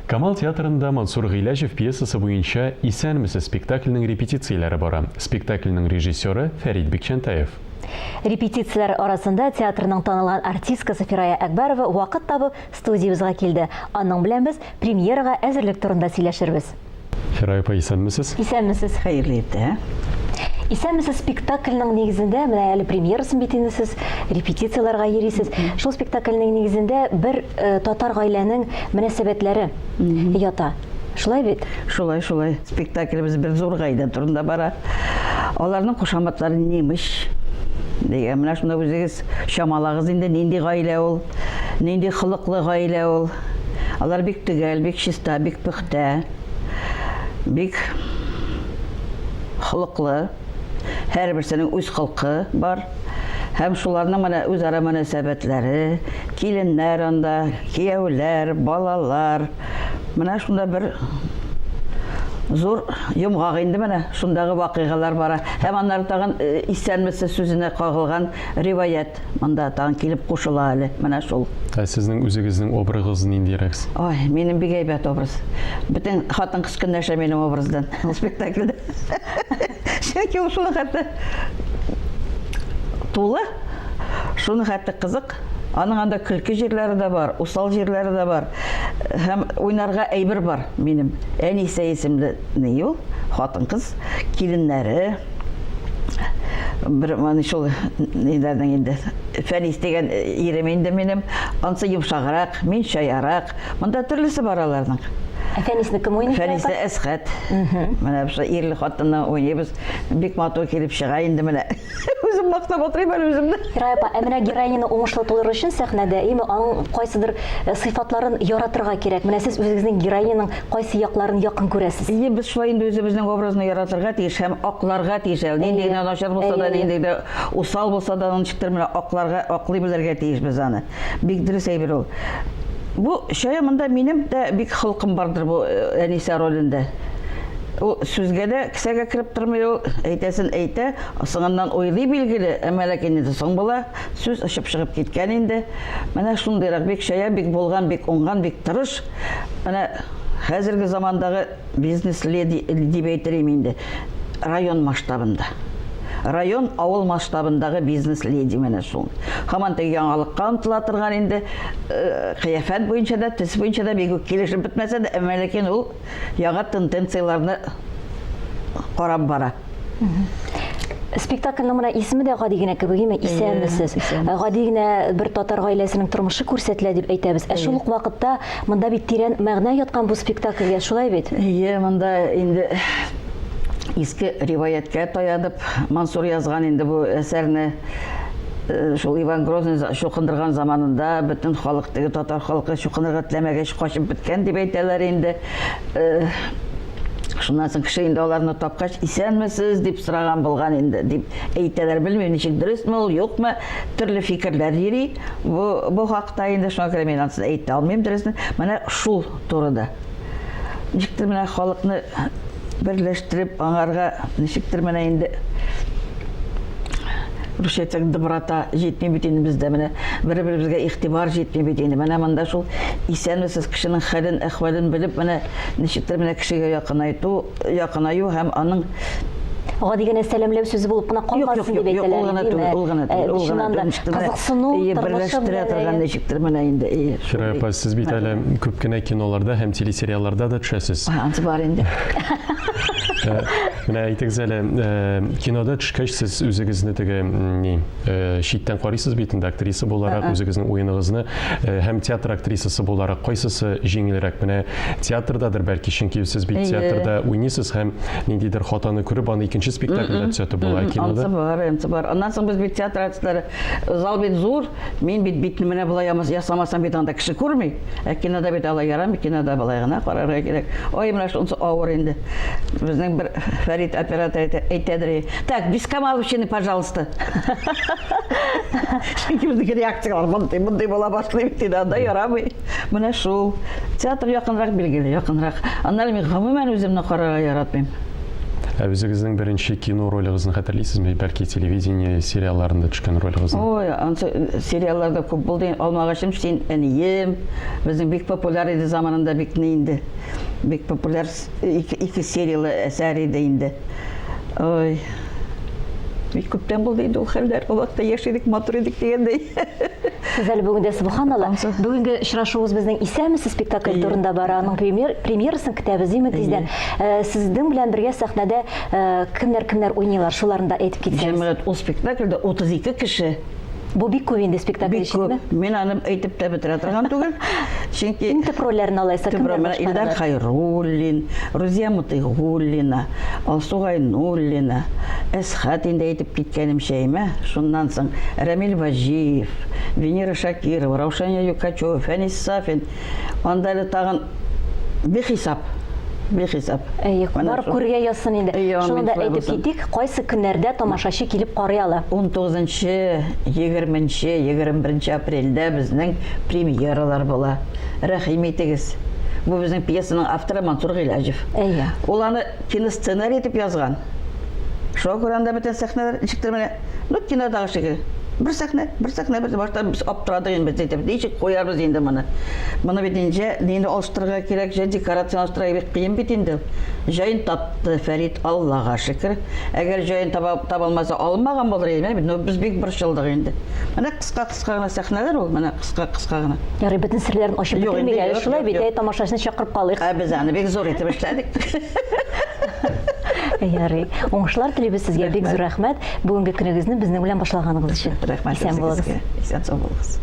Камал театрында Мансур Гыйләҗев пьесасы буенча «Исәнмесез» спектакльнең репетицияләре бара. Спектакльнең режиссеры Фәрит Бикчәнтәев. Репетициялар арасында театрның танылган артисткасы Фирая Әкбәрова вакыт табып студиябызга килде. Аның белән без премьерага әзерлек турында сөйләшербез. Фирая апа, исәнмесез? Исәнмесез. Хәерле иртә. Исәнмесез спектакльнең нигезендә, менә әле премьерасын бит инде сез репетицияларга йөрисез. Шул спектакльнең нигезендә бер татар гаиләнең мөнәсәбәтләре ята. Шулай бит? Шулай. Спектакльбез бер зур гаилә турында бара. Аларның кушаматлары немеш. Дигән менә шунда үзегез чамалагыз инде нинди гаилә ул, нинди холыклы гаилә ул. Алар бик төгәл, бик чиста, бик пөхтә, бик холыклы. Һәрберсенең үз холкы бар. Һәм шуларның менә үзара мөнәсәбәтләре, киленнәр анда, кияүләр, балалар. Менә шунда бер зур йомгак инде менә шундагы вакыйгалар бара. Һәм аннары тагын исәнмесез сүзенә кагылган риваять монда тагын килеп кушыла әле. Менә шул. Сезнең үзегезнең образыгыз ниндирәк? Ой, минем бик әйбәт образ. Бөтен хатын-кыз көнләшә минем образдан спектакльдә. Чөнки ул шуны хәтта тулы, шуны хәтта кызык. Аның анда көлке җирләре дә бар, усал җирләре дә бар. Һәм уйнарга әйбер бар минем. Әнисә исемле ул, хатын-кыз, киленнәре. Бер менә шул ниләрдән инде. Фәнис дигән ирем инде минем. Ансы йомшаграк, мин чаярак. Монда төрлесе бар аларның. Фәнисне кем уйный? Фәнисне Әсхәт. Менә бу ирле хатынны уйныйбыз. Бик матур килеп чыга инде менә. Үзем мактап утырыйм әле үземне. Фирая апа, менә героиняны уңышлы тулыр өчен сәхнәдә аның кайсыдыр сыйфатларын яратырга кирәк. Менә сез үзегезнең героиняның кайсы якларын якын күрәсез? Без шулай инде үзебезнең образны яратырга тиеш һәм акларга тиеш. Нинди начар булса да, нинди дә усал булса да, ничектер менә аклый белергә тиеш без аны. Бик дөрес әйбер ул. Бу шаямында минем дә бик холкым бардыр бу Әнисә ролендә. Ул сүзгә дә кесәгә кирип тормый ул, әйтәсен әйтә, соңыннан уйлый билгеле, әмма ләкин инде соң була, сүз ышып чыгып киткән инде. Менә шундыйрак бик шая, бик булган, бик уңган, бик тырыш. Менә хәзерге замандагы бизнес леди дип әйтергә инде, район масштабында. Район, авыл масштабындагы бизнес леди менә шул. Һаман теге яңалыкка омтыла торган инде, кыяфәт буенча да, төс буенча да бик килешеп бетмәсә дә, әмма ләкин ул яңа тенденцияларны карап бара. Спектакльнең менә исеме дә гади генә кебек, исәнмесез. Гади генә бер татар гаиләсенең тормышы күрсәтелә дип әйтәбез. Шул ук вакытта монда бит тирән мәгънә яткан бу спектакльгә, шулай бит? Монда инде иске риваяткә таянып Мансур язган инде бу әсәрне. Шул Иван Грозный шукындырган заманында бөтен халык, теге татар халкы шукынырга теләмәгәч качып беткән дип әйтәләр инде. Шуннан соң кеше инде аларны тапкач, исәнмесез дип сораган булган инде дип әйтәләр. Белмим, ничек дөресме ул, юкмы, төрле фикерләр йөри. Бу хакта инде шуңа күрә мин аны әйтә алмыйм дөресен. Менә шул турыда. Ничектер менә халыкны берләштереп, аңарга ничектер менә инде рушетек доброта җитми бит инде бездә менә бер-беребезгә игътибар җитми бит инде. Менә монда шул исәнмесез кешенең хәлен, әхвален белеп, менә ничектер менә кешегә якынаю һәм аның гади генә сәламләү сүзе булып кына калмасын дип әйтәләр. Ул гына кызыксыну, берләштерә торган ничектер менә инде. Фирая апа, сез бит әле күп кенә киноларда һәм телесериалларда да төшәсез. Ансы бар инде. Менә әйтегез әле, кинода төшкәч сез үзегезне теге читтән карыйсыз бит инде, актриса буларак үзегезнең уеныгызны һәм театр актрисасы буларак кайсысы җиңелрәк? Менә театрдадыр бәлки, чөнки сез бит театрда уйныйсыз һәм ниндидер хатаны күреп аны икенче спектакльдә төзәтеп була кинода. Ансы бар. Аннан соң без бит театр артистлары, зал бит зур, мин бит битне менә булай ясамасам бит анда кеше күрми. Кинода бит алай ярамый, кинода булай гына карарга кирәк. Ой, менә шунысы авыр инде. Безнең бер Фәрит оператор әйтәдер. Так, без Камаловщины, пожалуйста. Чөнки безнең реакциялар мондай була башлый бит инде, анда ярамый. Менә шул. Театр якынрак билгеле, якынрак. Аннан мин гомумән үземне карарга яратмыйм. Үзегезнең беренче кино ролигызны хәтерлисезме? Бәлки телевидение сериалларында төшкән ролигызны? Ой, ансы сериалларда күп булды. Алмагачым син әнием. Безнең бик популяр иде заманында, бик не инде. Бик популяр ике сериялы әсәр иде инде. Ой. Бик күптән булды инде ул хәлләр. Ул вакытта яшидек, матур идек дигәндәй. Сез әле бүгін дә субханалла. Бүгінгі очрашуыбыз безнең исәммесез спектакль турында бара. Аның премьерасын көтәбез инде тиздән. Сезнең белән бергә сәхнәдә кемнәр уйныйлар? Шуларын да әйтеп китсәгез. Җәмгыять ул спектакльдә 32 кеше. Бу бик күп инде спектакль Бик өчен. күп. Мин аны әйтеп тә бетерә торган түгел. Чөнки Иң төп рольләрне алайса кемнәр Илдар башкаралар? Хайруллин, Рузия Мутыйгуллина, Алсу Гайнуллина, Әсхат инде әйтеп киткәнемчә име, шуннан соң Рамил Ваҗиев, Венера Шакирова, Раушания Юкачева, Фәнис Сафин, анда әле тагын бихисап. Барып күргә язсын инде. Шуны да әйтеп китик, кайсы көннәрдә тамашачы килеп карый ала? 19-нчы, 20-нче, 21 апрельдә безнең премьералар була. Рәхим итегез. Бу безнең пьесаның авторы Мансур Гыйләҗев. Ул аны киносценарий итеп язган. Шуңа күрә анда бөтен сәхнәләр ничектер кинодагы шикелле. Бер сәхнә, башта без аптырадык инде, без әйтеп, ничек куярбыз инде моны. Моны бит инде алыштырырга кирәк, декорация алыштырырга бик кыен бит инде. Җаен тапты Фәрит, Аллага шөкер. Әгәр җаен табалмаса алмаган булыр иде, без бик борчылдык инде. Менә кыска гына сәхнәләр ул, менә кыска гына. Ярый, бөтен серләрен ачып бетермәгән. Шулай бит, тамашачыны чакырып калыйк. Без аны бик зур итеп эшләдек. Ярый. Уңышлар телибез сезгә, бик зур рәхмәт. Бүгенге көнегезне безнең белән башлаганыгыз өчен. Рәхмәт Исән булыгыз. Исән сау булыгыз.